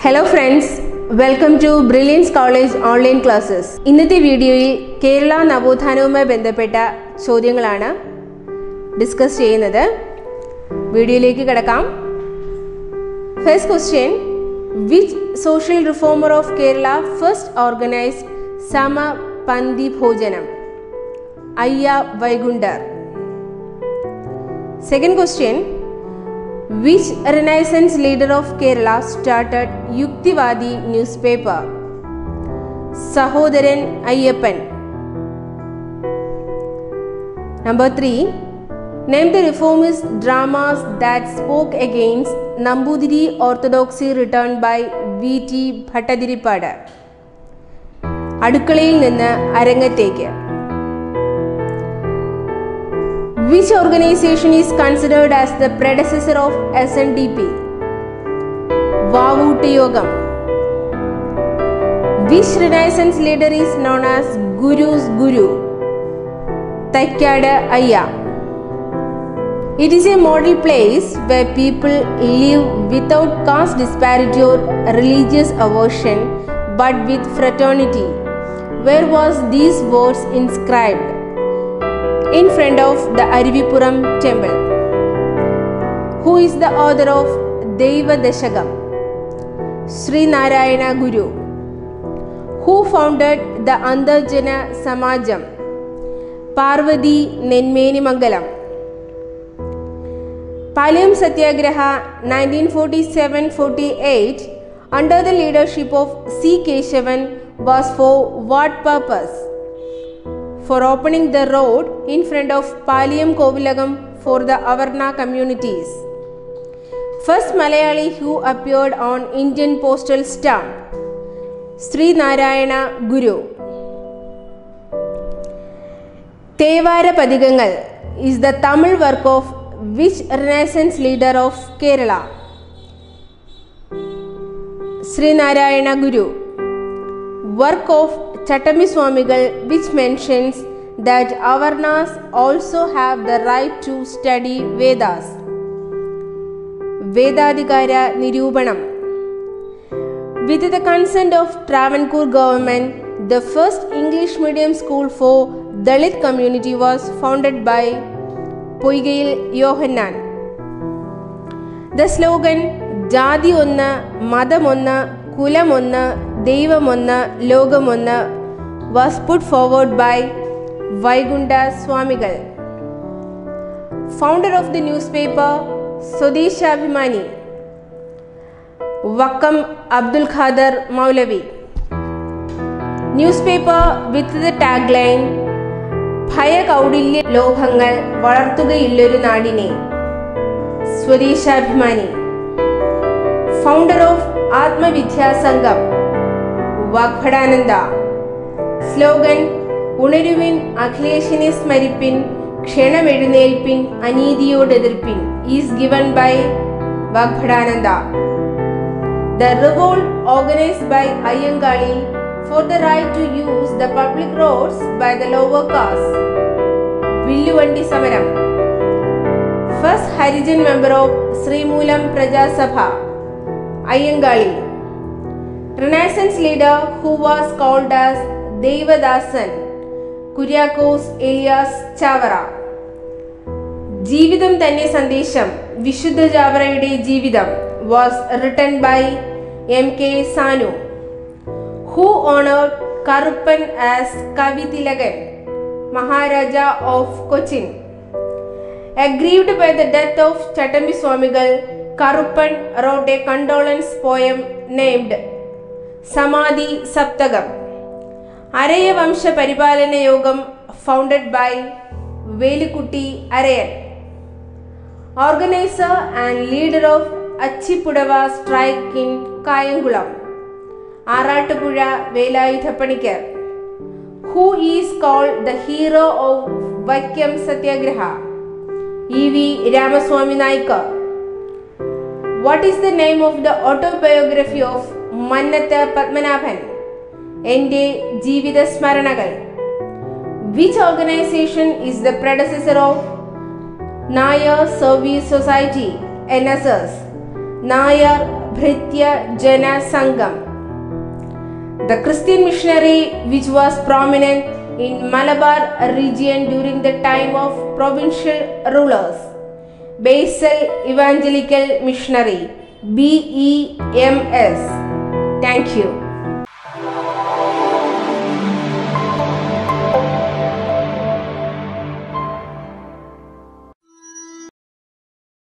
Hello friends, welcome to Brilliance College online classes. ഇന്നത്തെ വീഡിയോയിൽ കേരള നവോത്ഥാനവുമായി ബന്ധപ്പെട്ട ചോദ്യങ്ങളാണ് ഡിസ്കസ് ചെയ്യുന്നത്. വീഡിയോയിലേക്ക് കടക്കാം. First question, which social reformer of Kerala first organized Samapandi Bhojanam? Ayya Vaikundar. Second question, which Renaissance leader of Kerala started Yuktivadi newspaper? Sahodaran Ayyappan. Number 3, name the reformist dramas that spoke against Nambudiri orthodoxy written by V.T. Bhattadiripada. അടുക്കളയിൽ നിന്ന് അരങ്ങത്തേക്ക്. Which organization is considered as the predecessor of SNDP? Vavootti Yogam. Which Renaissance leader is known as Guru's Guru? Thakkada Ayya. It is a model place where people live without caste disparity or religious aversion, but with fraternity. Where was these words inscribed? In front of the Arivipuram temple. Who is the author of Deva Dashagam? Sri Narayana Guru. Who founded the Andarjana Samajam? Parvati Nenmeni Mangalam. Palayam Satyagraha 1947-48 under the leadership of C. Keshavan was for what purpose? For opening the road in front of Palayam Kovilagam for the Avarna communities. First Malayali who appeared on Indian postal stamp, Sri Narayana Guru. Thevara Padigangal is the Tamil work of which Renaissance leader of Kerala? Sri Narayana Guru. Work of Chattami Swamigal which mentions that Avarnas also have the right to study Vedas. Vedadikara Nirubanam. With the consent of Travancore government, the first English medium school for Dalit community was founded by Poigail Yohanan. The slogan Jati Onna, Madam Onna, Kulam Onna, Devam Onna, Logam Onna was put forward by Vaikunda Swamigal. Founder of the newspaper Swadeshabhimani, Vakam Abdul Khader Maulavi. Newspaper with the tagline Phaya Kaudilya Lohangal Valarthugayilloru Nadine, Swadeshabhimani. Founder of Atma Vidya Sangam, Vagbhadananda. Slogan Unaruvin Akhileshine Smaripin Kshenamedanelpin Anidhiyodedirpin is given by Vagbhadananda. The revolt organized by Ayyangali for the right to use the public roads by the lower caste, Villuvandi Samaram. First Harijan member of Sri Moolam Praja Sabha, Ayyangali. Renaissance leader who was called as Devadasan, Kuryakos Elias Chavara. Jeevitham Thanne Sandesham, Vishuddha Javarayude Jeevitham was written by M.K. Sanu, who honored Karuppan as Kavithilagan, Maharaja of Cochin. Aggrieved by the death of Chattami Swamigal, Karuppan wrote a condolence poem named Samadhi Saptagam. Araya Vamsha Paripalana Yogam founded by Velikutti Arayan. Organizer and leader of Achipudava strike in Kayangulam, Aratapuzha Velayuthapanikar. Who is called the hero of Vaikam Satyagraha? E.V. Ramaswamy Naika. What is the name of the autobiography of Mannatha Padmanabhan? Ende Jeevitha Smaranagal. Which organization is the predecessor of Nayar Service Society, NSS? Nayar Bhritya Jana Sangam, the Christian missionary which was prominent in Malabar region during the time of provincial rulers. Basel Evangelical Missionary, BEMS. Thank you.